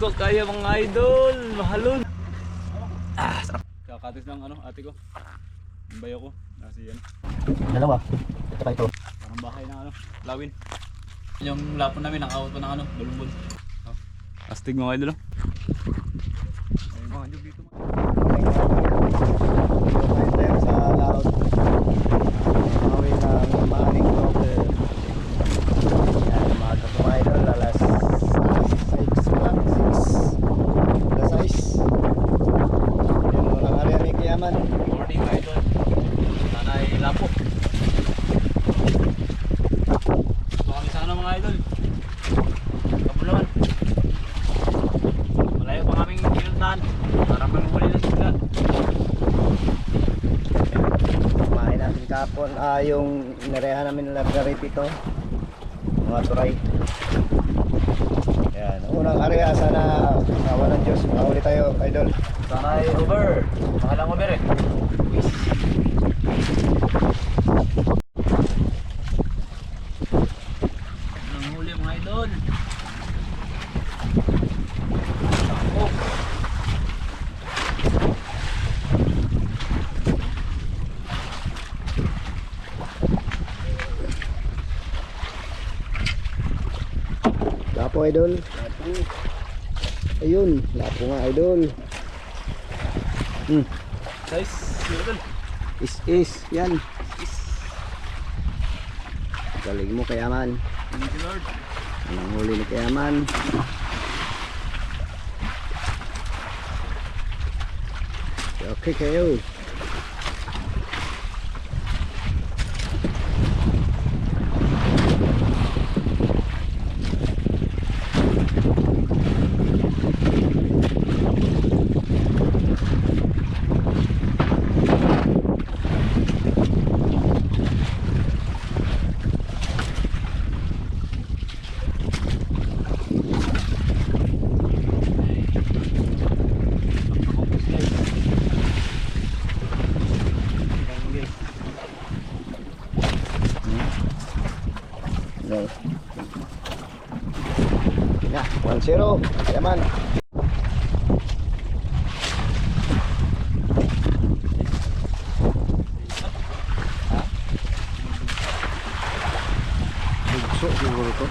Dagko kaya mga idol, mahalon. Sarap. Kakatis ng ano, ate ko. Ang bayo ko, nasi yan. Dalawa. Ito pa ito. Parang bahay ng ano, lawin. Yung lapon namin, nakawat pa ng ano, balumbon. Oh. Astig mga idol. Ayun mga idol dito. Tayo sa laot. Mawin ng maaning proper. Yan, mga kapong idol, alas 6 pa, 6. Alas 6. Yan mo lang area ni Kiyaman. Morning mga idol. Nanay lapo. Ito kami sa ano mga idol. Kabulawan. Malayo pa kaming pinuntahan. Para manghuli ng sila. Kumain natin kapon. Yung narehan namin ng largaripito. Mga turay. Yan. Unang area, sana awa ng Diyos. Makahuli tayo, idol. Sana ay over. Pangalang over eh. Nanghuli mga idol. Oh. Lapo, idol. Ayun, lapo nga, idol. Guys, idol. Is, yan. Galing mo, Kayaman. Thank you Lord. Anong huli ni Kayaman? Okay kayo. Okay. Ya, 1-0. Kayaman. Bugso siguro to.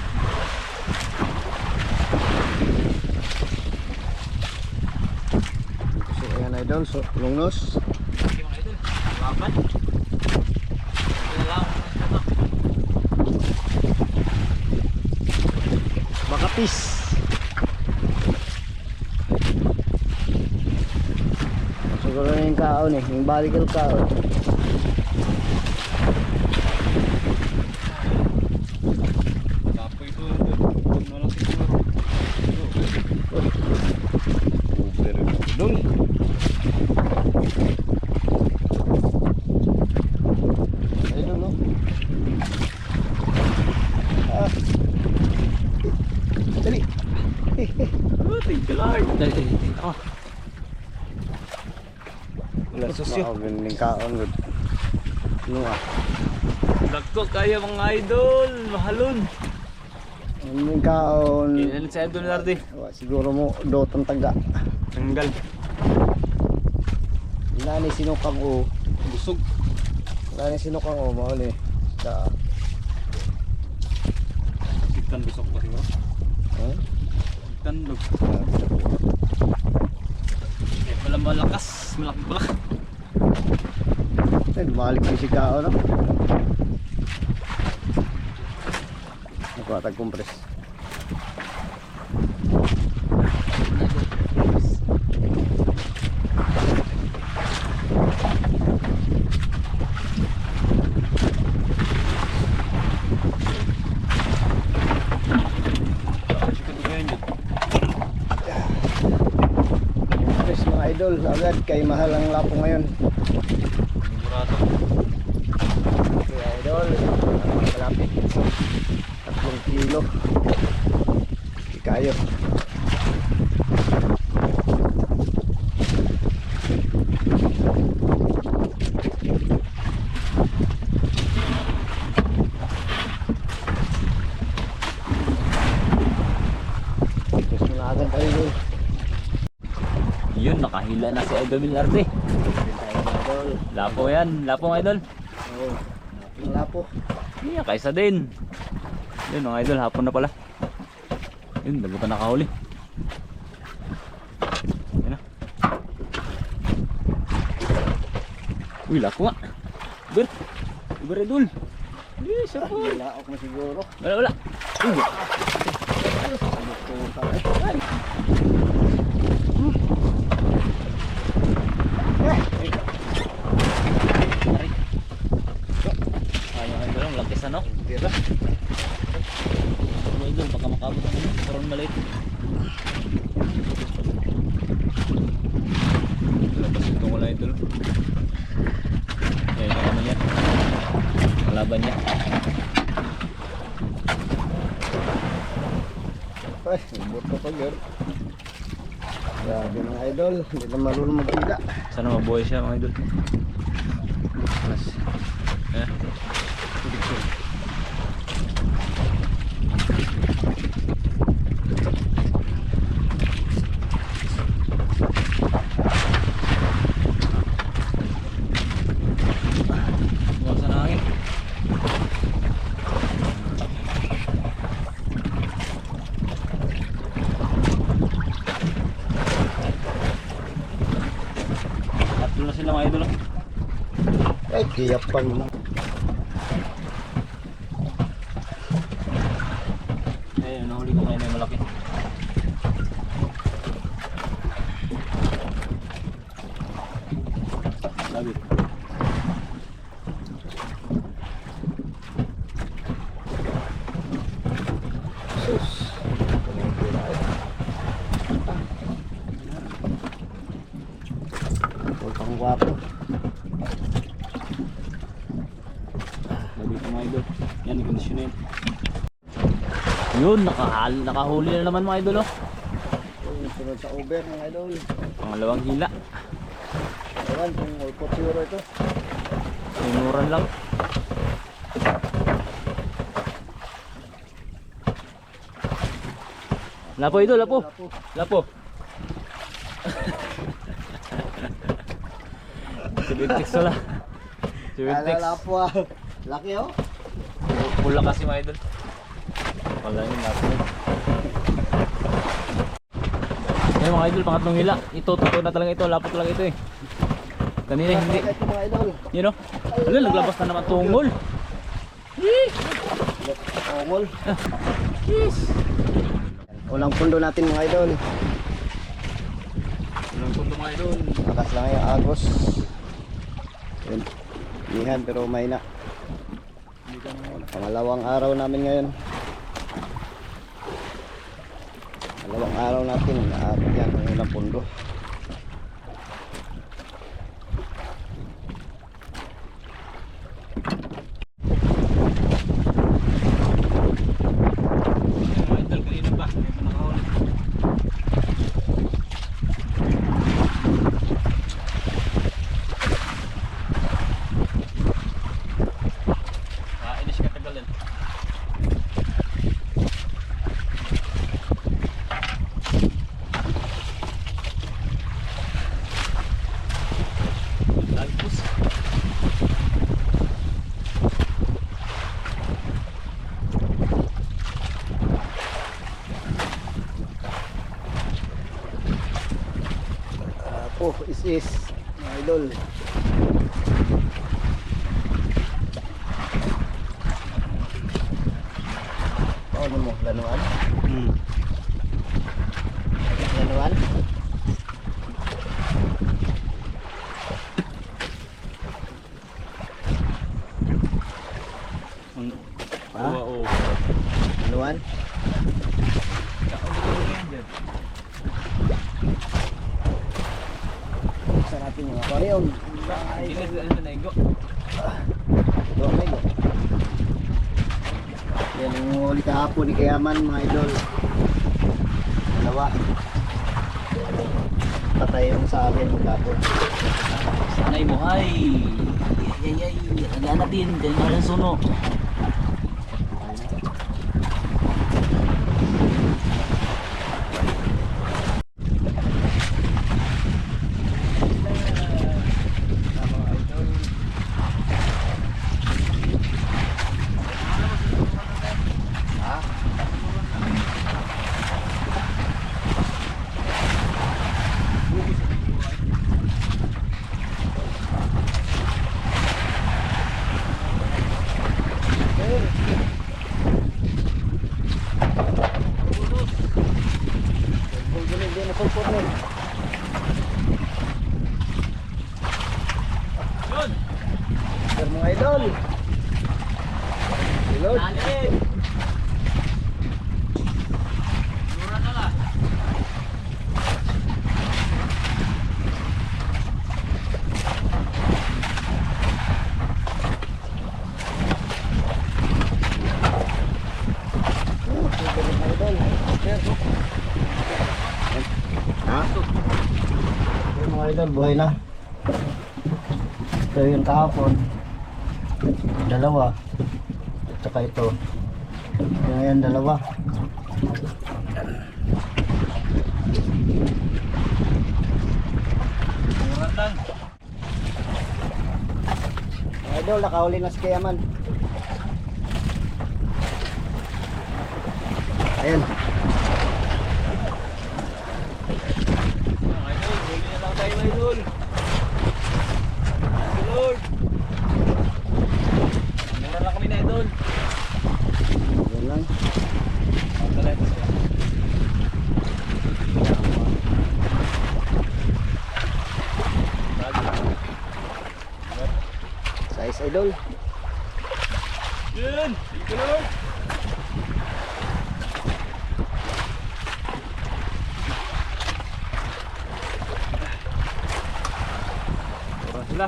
Bugso yan idol. So, lungnos. Okay mga idol. Laban. Wala lang. Makapis. Siguro na yung kaon eh. Yung balikal kaon. Tapoy ito. Ano lang siguro. Uber dun. Ayun no. Dali. Oh, thank you Lord. Dali. Ako. Wala Susyo. Magaling kaon good. Ano ah? Dagko kaya mga idol, mahalon. Magaling kaon. Ilan sa idol nardi? Siguro mo dotong taga. Tanggal. Nani sinukang o. Busog. Nani sinukang o mauli. Da. Ikan busog pa siguro. Eh? Ikan log. Eh, pala malakas. Malaki pala. Eh, balik yung si kaon no? Nagkatag compress. Compress mga idol, agad kay mahal ang lapo ngayon. Sigurado. Okay idol, malapit 3 kilo. Di kayo. idol. Yun, nakahila na si Idol Milarde. Din tayo mga idol. Lapo yan, lapo mga idol. Oo. Wala po. Yeah, kaysa din. Yun mga idol, hapon na pala. Yun, dabutan nakahuli. Yan na. Uy, lapo nga. Ber, Ber idol. Yes, ako. Wala ako na siguro. Wala, wala. Uy, ayun idol, ang lakis ano? Tira. Mga idol, baka makabot ang ano, parang maliit. Labas ito wala idol. Ayun ang ano niya. Kalaban niya. Ay, buto pa girl. Grabe mga idol. Hindi na marunong magkita. Sana mabuhay siya mga idol. Mas. Eh. Bukas na hangin. Tatlo na sila mga idol. Ay, kiyapan mo. Ayun, nahuli ko kayo na yung malaki. Labit. Sus. Huwag pang guwapo. Labit mga idol. Yan, i-condition na yun. Yun, nakahuli na naman mga idol. Oh. Yung sunod sa over mga idol. Pangalawang hila. Ayan, kung ulpot siguro ito. Sinuran lang. Lapo idol, lapo. Lapo. Si Bintex wala. Si Bintex. Alala po ah. Laki oh. Pula kasi mga idol. Wala yun, lapo. Ayun mga idol, pangatlong hila. Ito, totoo na talaga ito. Lapo talaga ito eh. Kanina hindi. Ito mga idol. Yun o. Ano, naglabas na naman tungol. Ongol. Yes. Ulang pundo natin mga idol. Walang punto mga idol. Makas lang yung agos. Yun. Lihan pero may na. Pangalawang araw namin ngayon. Pangalawang araw natin. Naabot yan ang ulang pundo. Mga idol, kanina ba? May panakahuli. Inis ka tagal yan. Lagpus. Oh, is mga idol. Ano mo? Lanuan? Lanuan? Ha? Oo. Lanuan? Sa natin yung aquarium. Hindi na nego. Doon kayo. Yan ang huli kahapon ni Kayaman mga idol. Dalawa. Patay yung sa akin kahapon. Sanay mo, ay. Ay. Tagaan natin. Kaya nga lang suno. sulpot ni. Yun! Sir mga idol. Ilod. Lalim! Mura na lang. Sir mga idol. Ha? Sir mga idol, buhay na. Ito yung kahapon. Dalawa. At saka ito. Yan, dalawa. Mura lang. Mga idol, nakahuli na si Kayaman. Ayan. Mga idol, huli na lang tayo mga idol. Thank you, Lord. Mura lang kami na idol. Yan lang. Pagkalat siya. Size idol. Yun! Thank you, Lord. Mura sila.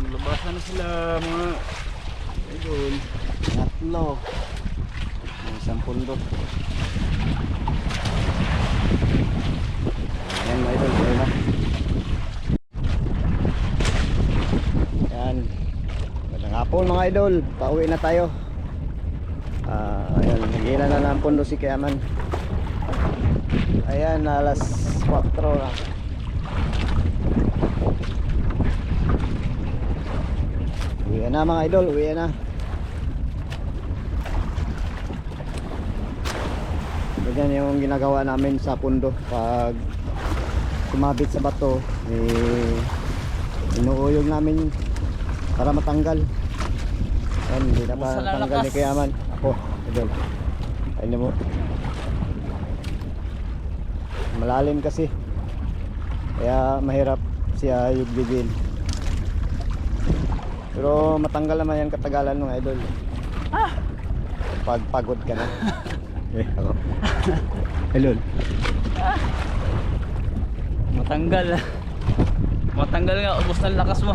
Labasan na sila mga idol. Tatlo. Isang pundo. Ayan mga idol, buhay na. Yan. Magandang hapon mga idol. Pauwi na tayo. Ayan, nagila na ng pundo si Kayaman. Ayan, alas 4 na. Uwi na mga idol, uwi na. Ganyan yung ginagawa namin sa pundo. Pag sumabit sa bato, inuuyog namin para matanggal. Yan, hindi na pa Masalakas. tanggal ni Kayaman. Ako, idol. Ayun mo. Malalim kasi. Kaya mahirap siya yugbigin. Pero matanggal naman yan katagalan mga idol. Pag pagod ka na. Ako. Idol. Matanggal. Matanggal nga, ubos na lakas mo.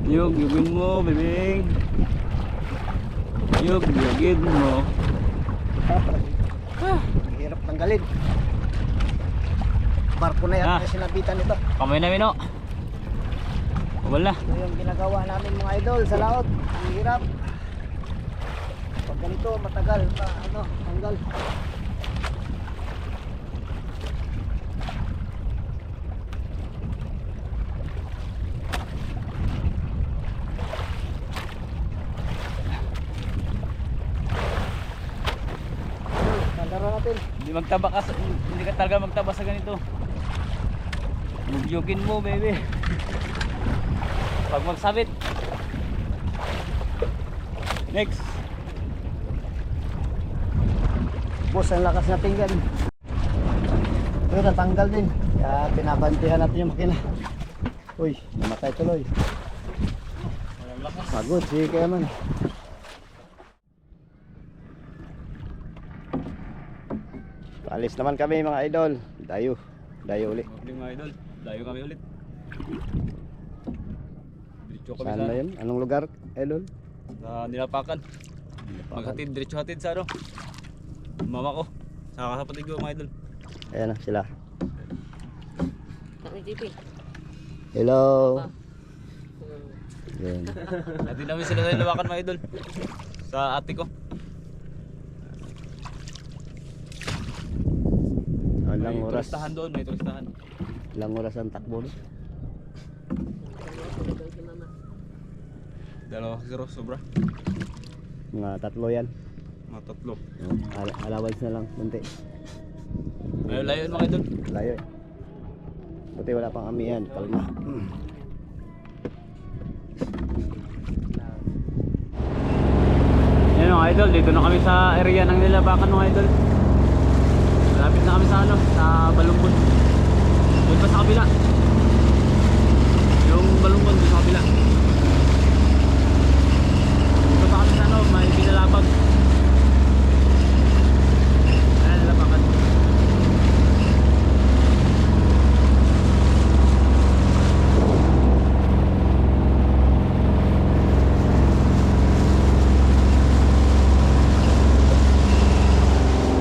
Yugin mo, bibing. Yugin mo. Hirap tanggalin. Barko na yan yung sinabitan nito. Kamay na mino. Wala. Ito yung ginagawa namin mga idol sa laot. Ang hirap. Pag ganito matagal, tanggal. Tandara natin. Hindi ka talaga magtaba sa ganito. Yugin mo, baby. Pag magsabit. Next. Boss, ang lakas natin yan. Ito natanggal din. Kaya pinabantihan natin yung makina. Uy, namatay tuloy. Walang lakas. Pagod, sige kaya man. Paalis naman kami mga idol. Dayo ulit. Okay mga idol. Dayo kami ulit. Diretso kami Saan na yun? Anong lugar, idol? sa Nilapakan. Maghatid, diretso hatid sa ano. Mama ko. Saka kapatid ko mga idol. Ayan na sila. Kami JP. Hello. Yan. Hatid namin sila sa Nilapakan mga idol. Sa ate ko. Ilang May oras? turistahan doon, may turistahan. Ilang oras ang takbo doon? Si mama. 2-0 sobra. Mga 3 yan. Mga 3. Allowance na lang, munti. Layo layo yun mga idol. Layo eh. Buti wala pang amihan. Kalma. Yan mga idol, dito na kami sa area ng nilabakan mga idol. Malapit na kami sa ano, sa Balumbon. Doon pa sa kabila. Yung Balumbon doon sa kabila. Dito pa kami sa ano, may binalabag. Ayan, nilabakan.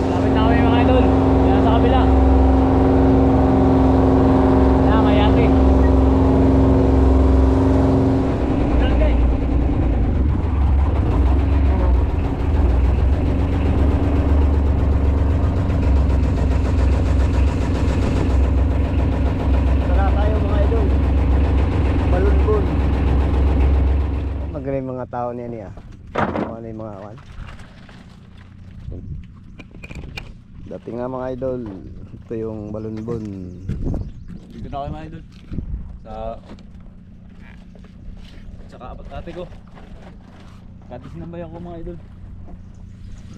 Malapit na kami mga idol. Yan sa kabila. Yan, may yate. Talagay. Tara tayo mga idol. Balunbon. Magaling mga tao niya niya. Ano yung mga awan. Dati nga mga idol, ito yung Balunbon. Dito na kayo mga idol. Tsaka ate ko. Katis ng bayan ko mga idol.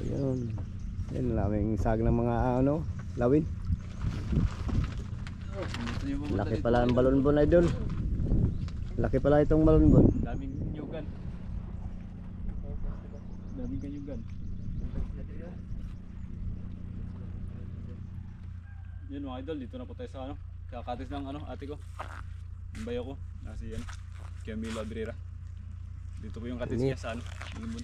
Ayun. Yan, laming sag ng mga ano, lawin. Gusto niyo pumunta Laki dito, pala ang mga Balunbon idol. Laki pala itong Balunbon. idol. Daming nyugan. Daming kanyugan. Yun mga idol, dito na po tayo sa ano. Kakatis ng ano, ate ko. Ang bayo ko. Nasi yan. Camilo Abrera. Dito po yung katis niya sa ano. Limbon.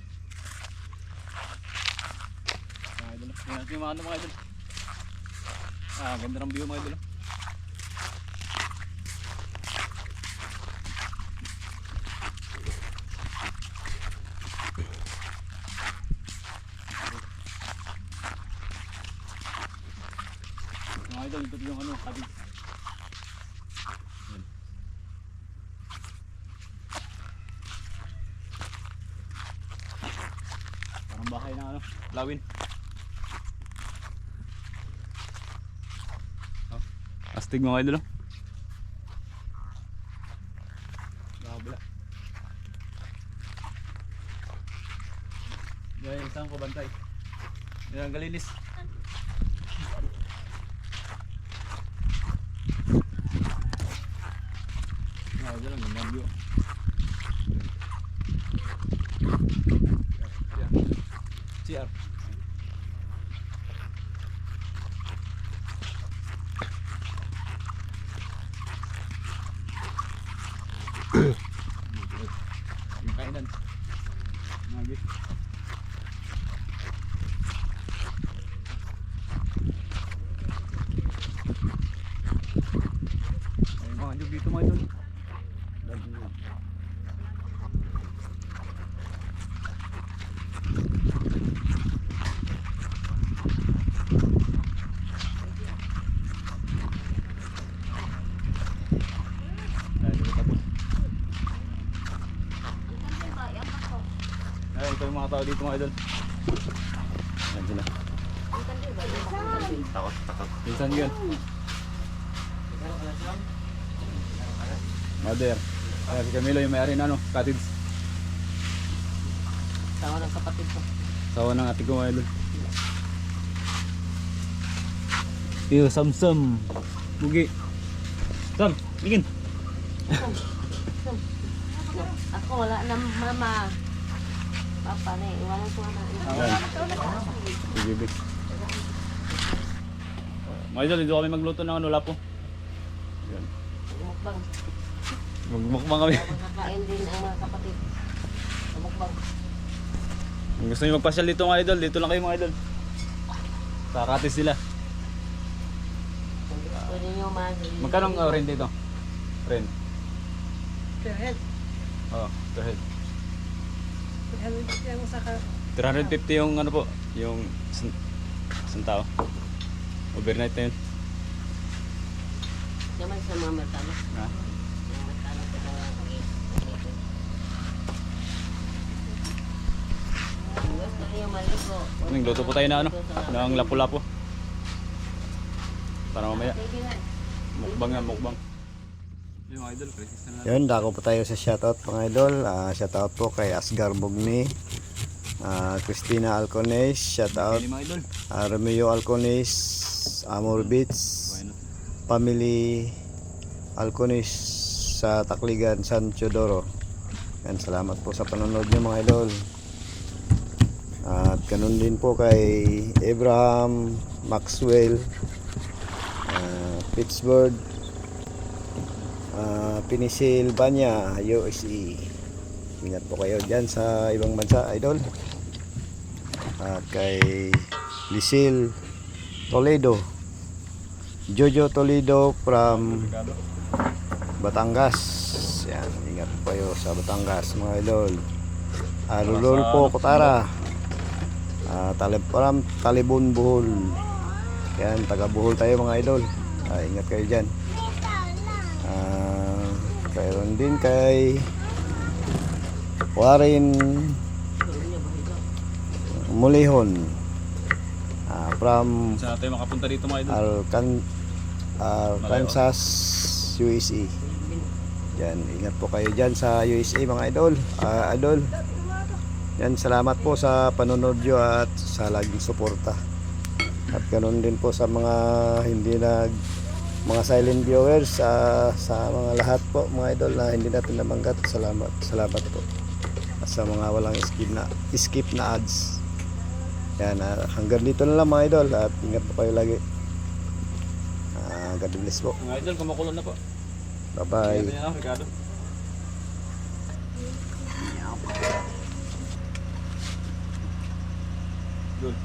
Mga idol. Yan natin yung mga ano mga idol. Ganda ng view mga idol. Mga idol, dito po yung ano, katis. Yan. Parang bahay na ano, lawin. Astig mga idol. Kabila. Yan, isang ko bantay. Yan ang galinis. Idol, ang ganda view. CR. Yung kainan. Ngagi. Ayun mga idol dito mga idol. Ito yung mga tao dito mga idol. Ayan sila. Takot. Pinsan yun. Mother. Ayan si Camilo yung may-ari na ano, cottage. Tawa ng kapatid ko. Sawa ng ate ko mga idol. Iyo, Sam. Bugi. Sam, bikin. Ako wala na mama. Papa na eh, walang tuwa na. Sige, big. Mga idol, dito kami magluto ng ano, lapo. Yan. Mukbang. Magmukbang kami. Makakain din ang mga kapatid. Sa mukbang. Kung gusto nyo magpasyal dito mga idol, dito lang kayo mga idol. Sa Katis sila. Kung gusto ninyo Magkano ang rent dito? Rent? Per head. Oo, per head. 350 ang saka. 350 yung ano po, yung isang tao. Overnight na yun. Naman sa mga merkano. Ha? Yung merkano sa mga gusto niyo maligo. Nagluto po tayo na ano, ng lapu-lapu. Para mamaya. Sige na. Mukbang yan, mukbang. Yung mga idol, resistan na natin. Yun, dako po tayo sa shoutout mga idol. Shoutout po kay Asgar Bugni, Christina Alcones, shoutout. Yung mga idol. Romeo Alcones, Amor Beach, Why not? Family Alcones sa Takligan, San Teodoro. Yan, salamat po sa panonood niyo mga idol. At ganun din po kay Abraham Maxwell, Pittsburgh, Pennsylvania, USA. Ingat po kayo dyan sa ibang bansa idol. At kay Lisil Toledo, Jojo Toledo from Regalo. Batangas. Yan, ingat po kayo sa Batangas mga idol. Rulol po Kotara, Talibon Bohol. Yan, taga Bohol tayo mga idol. Ingat kayo dyan. Kayroon din kay Warren Mulihon, from Saan tayo makapunta dito mga idol? Kansas, USA. Yan, ingat po kayo dyan sa USA mga idol. Idol, yan, salamat po sa panonood nyo at sa laging suporta. At ganoon din po sa mga mga silent viewers, sa mga lahat po mga idol na hindi natin nabanggat. Salamat po. At sa mga walang skip na ads. Yan, hanggang dito na lang mga idol at ingat po kayo lagi. God bless po. Mga idol, kumukulong na po. Bye-bye. Yan yan, Ricardo. Good.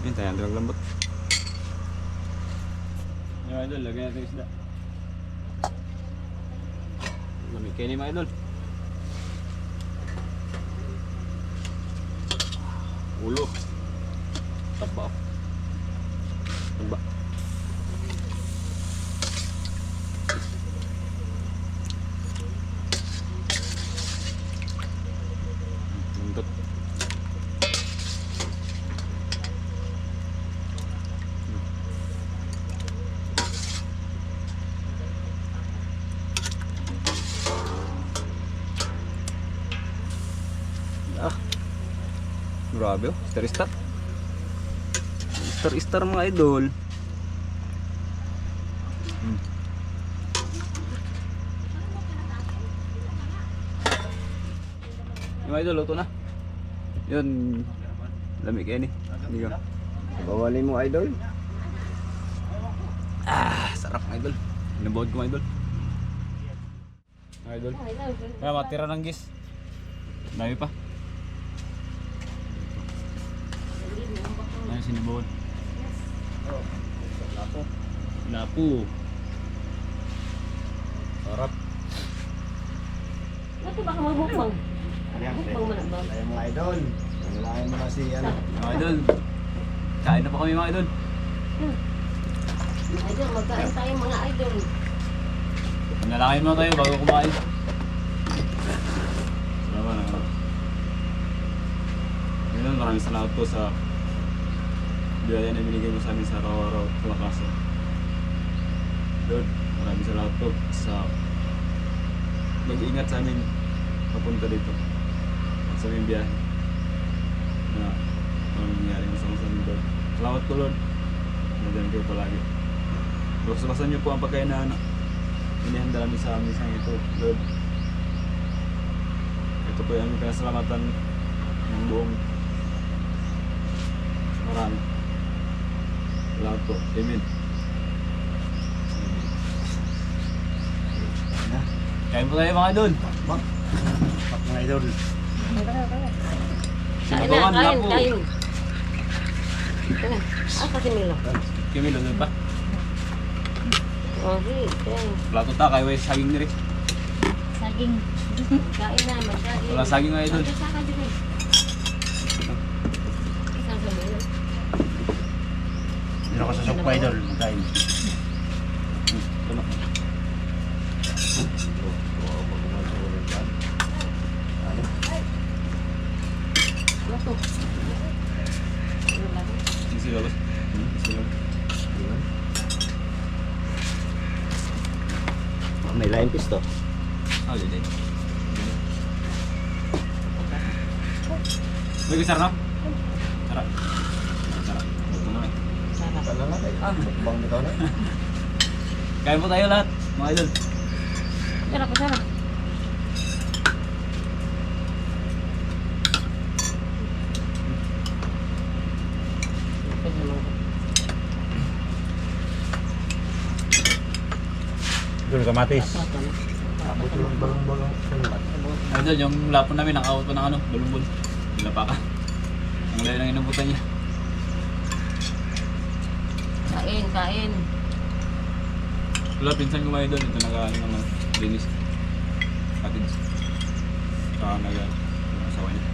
Yan tayo, ang lambot. Yung idol, lagyan natin yung isda. Lamig kayo ni mga idol. Ulo. Taba. Taba. Lambot. Grabe oh, star-star. Star-star mga idol. Yung idol, luto na. Yun, lamig kayo ni. Hindi ko. Bawalin mo idol. Sarap mga idol. Inabawad ko mga idol. Mga idol. Kaya matira ng gis. Dami pa. Ayun, sinibawad. Lapu. Sarap. Ito baka magbukbang. Mukbang mo na ba? Tayo mga idol. Nangalain mo kasi yan. Mga idol. Kain na po kami mga idol. Idol, magkain tayo mga idol. Manalangin mo tayo bago kumain. Salamat na. Ngayon, maraming salamat po sa biyaya na binigay mo sa amin sa araw-araw at kalakasan. Lord, maraming salamat po sa mag-iingat sa amin papunta dito at sa aming biyahe na nangyayari masama sa amin, Lord. Salamat po, Lord. Nandiyan kayo palagi. Buksan niyo po ang pagkain na inihanda namin sa amin sa ito, Lord. Ito po yung aming pinasalamatan ng buong marami. Salamat po. Amen. Kain po tayo mga idol. Mga idol. Kain Sinabawan, na, lapo. kain. Kasi Milo. Kimilo, doon pa. Okay. Plato ta, kayo ay saging niri. Saging. Kain na, magsaging. Wala saging mga idol. Magkasakan din eh. Isang sa Milo. Hindi ako sa sukpa idol. Kain. Ano? to. Ano lang? Isi labas. Isi labas. May line piece to. Oh, hindi. May sarap, no? Sarap. Sarap. Ito na eh. Sarap. Kala nga eh. Mukbang nito na. Kain po tayo lahat, mga idol. Sarap, sarap. Dito kamatis. Idol, yung lapon namin, nakawat pa ng ano, balumbon. Nilapakan. Ang layo ng inabutan niya. Kain, kain. Wala, pinsan ko mga idol. Ito nag-ano naman, linis. Cottage. Saka yung asawa niya.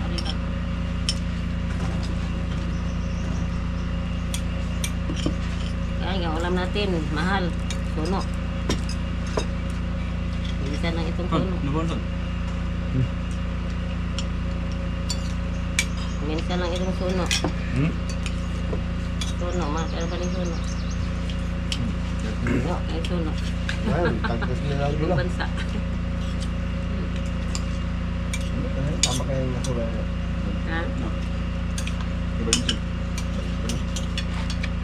Arika. Kaya yung ulam natin, mahal. Suno. Bilisan lang itong Oh, suno. nabunod. Minsan lang itong suno. Hmm? Suno, mahal ka ba ng suno? No, ay suno. Ayun, tagtas nila ang Ibang gula. bansa. Tama kayo yung nasuwa. Ha? No. Iba din siya.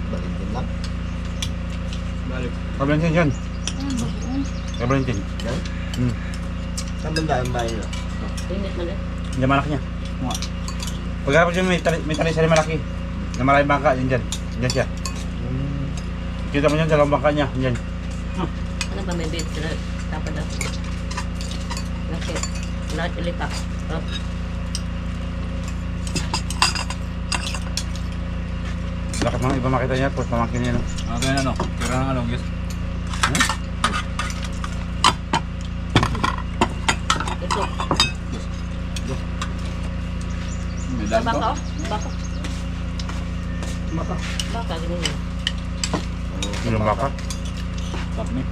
Balikin lang. Balik. Kablantin yan. Kablantin. Yan? Hmm. Saan banda ang bahay nila? Init mo din. Yung malaki niya. Mga. Pagkatapos yung may tali sa malaki. Na maraming bangka, yun dyan. Dyan siya. Kita mo yan, dalawang bangka niya. Yan. Ano ba may bed sila? Tapos ako. Kasi, lahat ilipak. Oh. Lakas mga iba makita niya, tapos pamangkin niya. No? Ano tayo na ano? Kira ng ano, guys. Ito. May dami Baka, to. oh. Baka. Maka. Baka, ganun yun. Yung baka. Top ni.